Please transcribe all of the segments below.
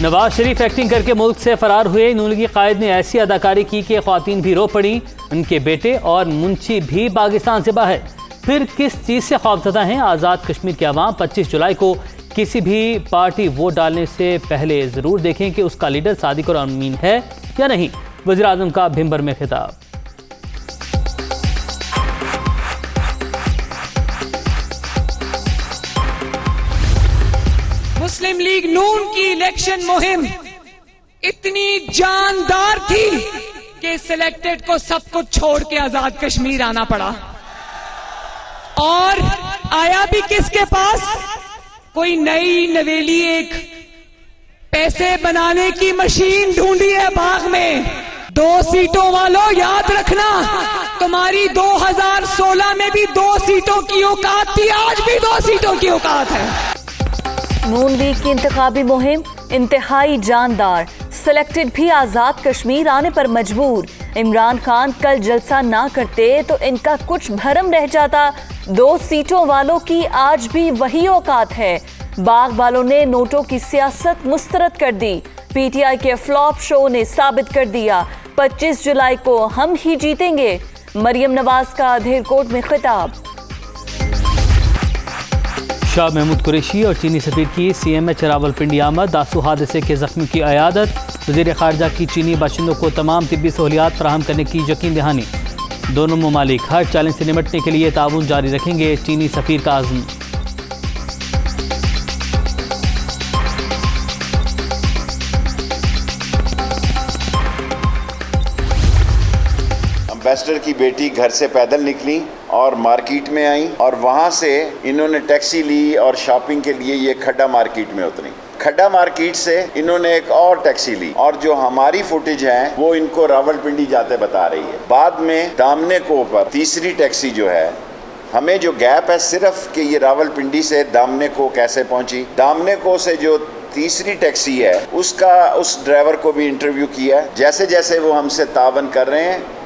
Nawaz Sharif acting करके मुल्क से फरार हुए। नून लीगी कायद ने ऐसी अदाकारी की कि ख्वातीन भी रो पड़ी। उनके बेटे और मुंशी भी पाकिस्तान से बाहर। फिर किस चीज़ से खौफजदा हैं आज़ाद कश्मीर के अवाम? 25 जुलाई को किसी भी पार्टी वोट डालने से पहले ज़रूर देखें कि उसका लीडर सादिक और अमीन है या नहीं। वज़ीर आज़म का भिंबर में खिताब। मुस्लिम लीग नून की इलेक्शन मुहिम इतनी जानदार थी कि सिलेक्टेड को सब कुछ छोड़ के आजाद कश्मीर आना पड़ा। और आया भी किसके पास? कोई नई नवेली एक पैसे बनाने की मशीन ढूंढी है बाग में। 2 सीटों वालों याद रखना, तुम्हारी 2016 में भी 2 सीटों की औकात थी, आज भी 2 सीटों की औकात है। नून लीग की इंतखाबी मुहिम इंतहाई जानदार। सिलेक्टेड भी आजाद कश्मीर आने पर मजबूर। इमरान खान कल जलसा ना करते तो इनका कुछ भरम रह जाता। 2 सीटों वालों की आज भी वही औकात है। बाग वालों ने नोटों की सियासत मुस्तरद कर दी। पीटीआई के फ्लॉप शो ने साबित कर दिया 25 जुलाई को हम ही जीतेंगे। मरियम नवाज का अधेरकोट में खिताब। शाह महमूद कुरैशी और चीनी सफीर की CMH रावलपिंडी आमद। दासू हादसे के जख्मी की अयादत। वज़ीर ख़ारजा की चीनी बाशिंदों को तमाम तिब्बी सहूलियात फराहम करने की यकीन दहानी। दोनों ममालिक हर चैलेंज से निपटने के लिए ताउन जारी रखेंगे। चीनी सफीर का आज़म। एम्बेसडर की बेटी घर से पैदल निकली और मार्केट में आई और वहाँ से इन्होंने टैक्सी ली और शॉपिंग के लिए ये खड्डा मार्केट में उतरी। खड्डा मार्केट से इन्होंने एक और टैक्सी ली और जो हमारी फुटेज है वो इनको रावलपिंडी जाते बता रही है। बाद में दामने को पर तीसरी टैक्सी जो है, हमें जो गैप है सिर्फ कि ये रावलपिंडी से दामने को कैसे पहुंची। दामने को से जो तीसरी टैक्सी है उस ड्राइवर को भी इंटरव्यू किया। जैसे जैसे वो हमसे तावन कर रहे हैं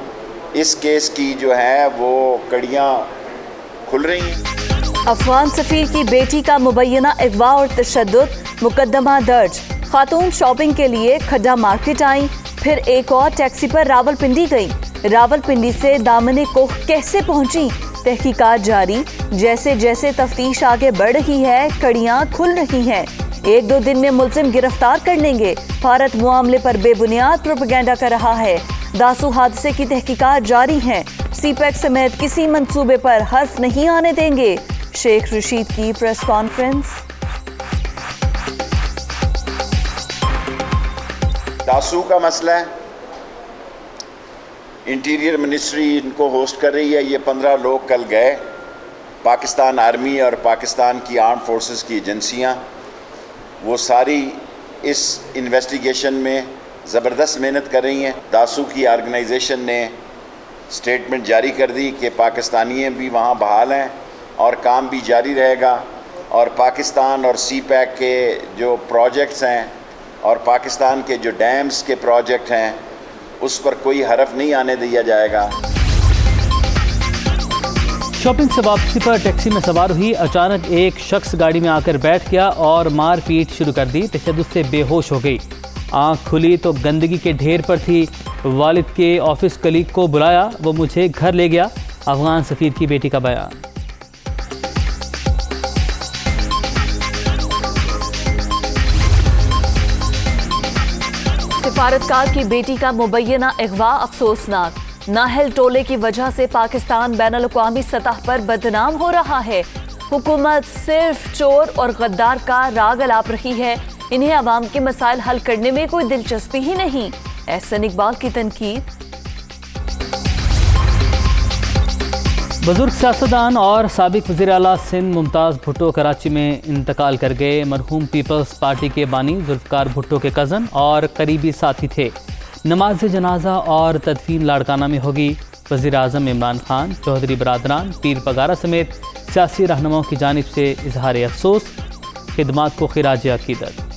इस केस की जो है वो कड़ियाँ खुल रही हैं। अफगान सफीर की बेटी का मुबैना अगवा और तशद्दुद, मुकदमा दर्ज। खातून शॉपिंग के लिए खड्डा मार्केट आई, फिर एक और टैक्सी पर रावलपिंडी गई। रावलपिंडी से दामने को कैसे पहुंची? तहकीकात जारी। जैसे जैसे तफ्तीश आगे बढ़ रही है कड़ियाँ खुल रही हैं। 1-2 दिन में मुलजिम गिरफ्तार कर लेंगे। भारत मामले पर बेबुनियाद प्रोपेगेंडा कर रहा है। दासू हादसे की तहकीकात जारी है। CPEC समेत किसी मंसूबे पर हर्फ नहीं आने देंगे। शेख रशीद की प्रेस कॉन्फ्रेंस। दासू का मसला है, इंटीरियर मिनिस्ट्री इनको होस्ट कर रही है। ये 15 लोग कल गए। पाकिस्तान आर्मी और पाकिस्तान की आर्म फोर्सेस की एजेंसियां वो सारी इस इन्वेस्टिगेशन में ज़बरदस्त मेहनत कर रही हैं। दासू की ऑर्गेनाइजेशन ने स्टेटमेंट जारी कर दी कि पाकिस्तानी भी वहाँ बहाल हैं और काम भी जारी रहेगा। और पाकिस्तान और CPEC के जो प्रोजेक्ट्स हैं और पाकिस्तान के जो डैम्स के प्रोजेक्ट हैं उस पर कोई हरफ नहीं आने दिया जाएगा। शॉपिंग से वापसी पर टैक्सी में सवार हुई। अचानक एक शख्स गाड़ी में आकर बैठ गया और मारपीट शुरू कर दी। तशद्दुद से बेहोश हो गई। आंख खुली तो गंदगी के ढेर पर थी। वालिद के ऑफिस कलीग को बुलाया, वो मुझे घर ले गया। अफगान सफीर की बेटी का बयान। सिफारतकार की बेटी का मुबैना अगवा अफसोसनाक। नाहल टोले की वजह से पाकिस्तान बैनुल-अक़वामी सतह पर बदनाम हो रहा है। हुकूमत सिर्फ चोर और गद्दार का राग अलाप रही है। इन्हें अवाम के मसाइल हल करने में कोई दिलचस्पी ही नहीं। एहसन इकबाल की तनकीद। बुजुर्ग सियासतदान और साबिक वज़ीर आला सिंध मुमताज़ भुट्टो कराची में इंतकाल कर गए। मरहूम पीपल्स पार्टी के बानी जुल्फ़िकार भुट्टो के कज़न और करीबी साथी थे। नमाज जनाजा और तदफीन लाड़काना में होगी। वज़ीर आज़म इमरान खान, चौधरी बरादरान, पीर पगारा समेत सियासी रहनुमाओं की जानिब से इजहार अफसोस, खिदमात को खिराज अकीदत।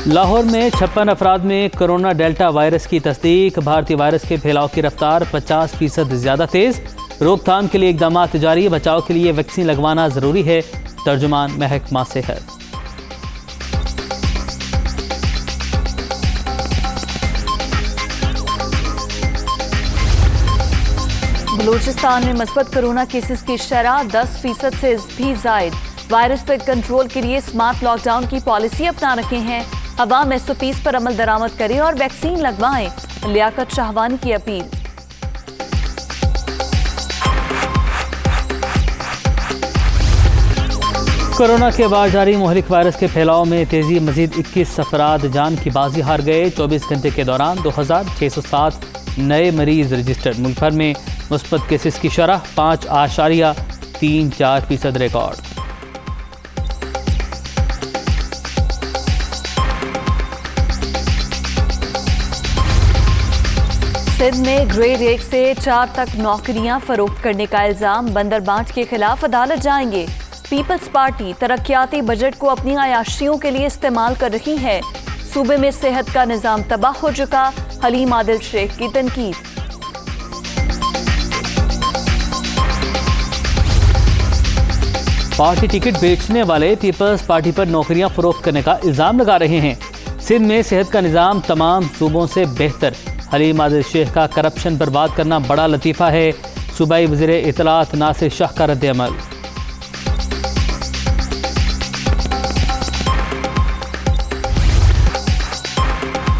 लाहौर में 56 अफराद में कोरोना डेल्टा वायरस की तस्दीक। भारतीय वायरस के फैलाव की रफ्तार 50% ज़्यादा तेज़। रोकथाम के लिए इक़दामात जारी। बचाव के लिए वैक्सीन लगवाना ज़रूरी है। तर्जुमान महकमा सेहत। बलूचिस्तान में मुस्बत कोरोना केसेस की शरह 10% से भी जायद। वायरस पर कंट्रोल के लिए स्मार्ट लॉकडाउन की पॉलिसी अपना रखे हैं। अवाम SOPs पर अमल दरामद करें और वैक्सीन लगवाएं। लियाकत शाहवानी की अपील। कोरोना के बाद जारी मुहलिक वायरस के फैलाव में तेजी। मजीद 21 अफराद जान की बाजी हार गए। 24 घंटे के दौरान 2607 नए मरीज रजिस्टर्ड। मुल्क भर में मुस्बत केसेस की शरह 5.34% रिकॉर्ड। सिंध में ग्रेड 1 से 4 तक नौकरियां फरोख्त करने का इल्जाम। बंदरबांट के खिलाफ अदालत जाएंगे। पीपल्स पार्टी तरक्याती बजट को अपनी अयाशियों के लिए इस्तेमाल कर रही है। सूबे में सेहत का निजाम तबाह हो चुका। हलीम आदिल शेख की तनकीद। पार्टी टिकट बेचने वाले पीपल्स पार्टी पर नौकरियां फरोख्त करने का इल्जाम लगा रहे हैं। सिंध में सेहत का निजाम तमाम सूबों से बेहतर। हलीम आदिल शेख का करप्शन पर बात करना बड़ा लतीफ़ा है। सूबाई वज़ीर इत्तलात नासिर शाह का रद्द-ए-अमल।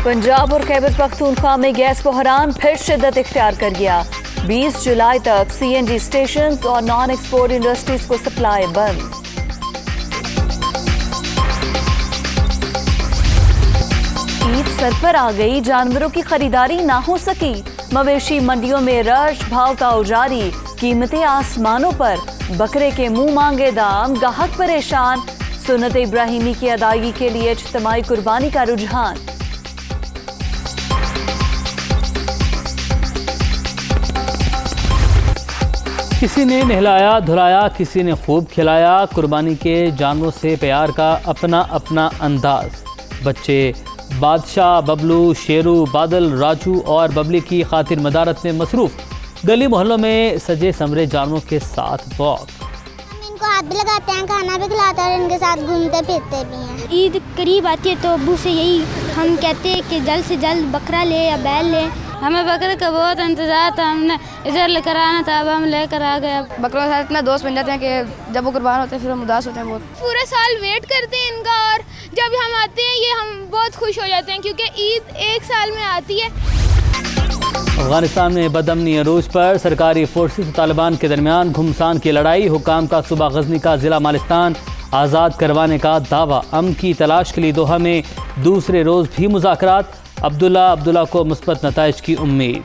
पंजाब और खैबर पख्तूनख्वा में गैस बहरान फिर शिद्दत इख्तियार कर गया। 20 जुलाई तक CNG स्टेशन और नॉन एक्सपोर्ट इंडस्ट्रीज को सप्लाई बंद। ईद सर पर आ गई, जानवरों की खरीदारी ना हो सकी। मवेशी मंडियों में रश, भाव ताऊ जारी, कीमतें आसमानों पर। बकरे के मुंह मांगे दाम, गाहक परेशान। सुन्नत इब्राहिमी की अदायगी के लिए इज्तिमाई कुर्बानी का रुझान। किसी ने नहलाया धुलाया, किसी ने खूब खिलाया। कुर्बानी के जानवरों से प्यार का अपना अपना अंदाज। बच्चे बादशाह, बबलू, शेरू, बादल, राजू और बबली की खातिर मदारत में मसरूफ़। गली मोहल्लों में सजे समरे जानवरों के साथ वॉक। इनको हाथ भी लगाते हैं, खाना भी खिलाते हैं और इनके साथ घूमते फिरते भी हैं। ईद करीब आती है तो अब्बू से यही हम कहते हैं कि जल्द से जल्द बकरा ले या बैल ले। हमें बकरे का बहुत इंतजार था, हमने इधर लेकर आना था, अब हम लेकर आ गए। बकरों के साथ इतना दोस्त बन जाते हैं कि जब वो कुर्बान होते हैं फिर हम उदास होते हैं बहुत। पूरे साल वेट करते हैं इनका और जब हम आते हैं ये हम बहुत खुश हो जाते हैं क्योंकि ईद एक साल में आती है। अफगानिस्तान में बदअमनी अरूज पर सरकारी फोर्सेस और तालिबान के दरमियान घुमसान की लड़ाई। हुकाम का सूबा गजनी का जिला मालिस्तान आज़ाद करवाने का दावा। अमन की तलाश के लिए दोहा में दूसरे रोज़ भी मुज़ाकरात। अब्दुल्ला को मुस्बत नताइज की उम्मीद।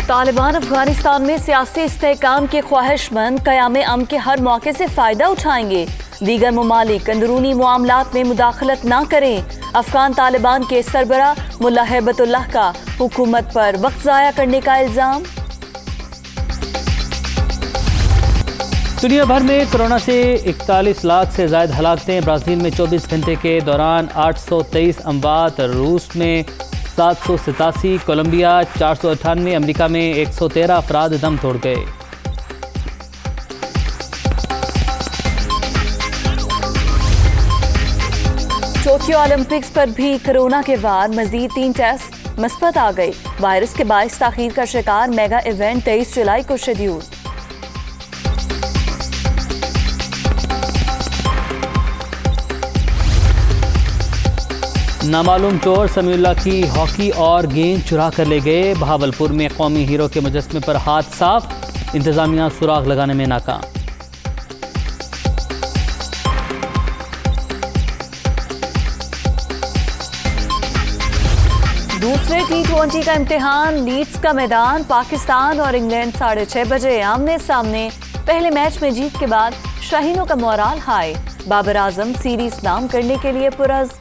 तालिबान अफगानिस्तान में सियासी इस्तेहकाम के ख्वाहिशमंद क़याम अमन के हर मौके से फ़ायदा उठाएंगे। दीगर ममालिक अंदरूनी मामलात में मुदाखलत ना करें। अफगान तालिबान के सरबरा मुल्ला हैबतुल्लाह का हुकूमत पर वक्त ज़ाया करने का इल्ज़ाम। दुनिया भर में कोरोना से 41 लाख से ज़ायद हलाकतें। ब्राज़ील में 24 घंटे के दौरान 823 अमवात। रूस में 787, कोलंबिया 498, अमेरिका में 113 अफराद दम तोड़ गए। टोक्यो ओलंपिक्स पर भी कोरोना के बाद मजीद 3 टेस्ट मुस्बत आ गए। वायरस के बायस ताखीर का शिकार मेगा इवेंट 23 जुलाई को शेड्यूल। नामालूम चोर समीउल्लाह की हॉकी और गेंद चुरा कर ले गए। बहावलपुर में कौमी हीरो के मुजस्मे पर हाथ साफ। इंतजामिया सुराग लगाने में नाकाम। दूसरे T20 का इम्तिहान। लीड्स का मैदान। पाकिस्तान और इंग्लैंड 6:30 बजे आमने सामने। पहले मैच में जीत के बाद शाहीनों का morale high. Babar Azam series नाम करने के लिए पुरज़्म।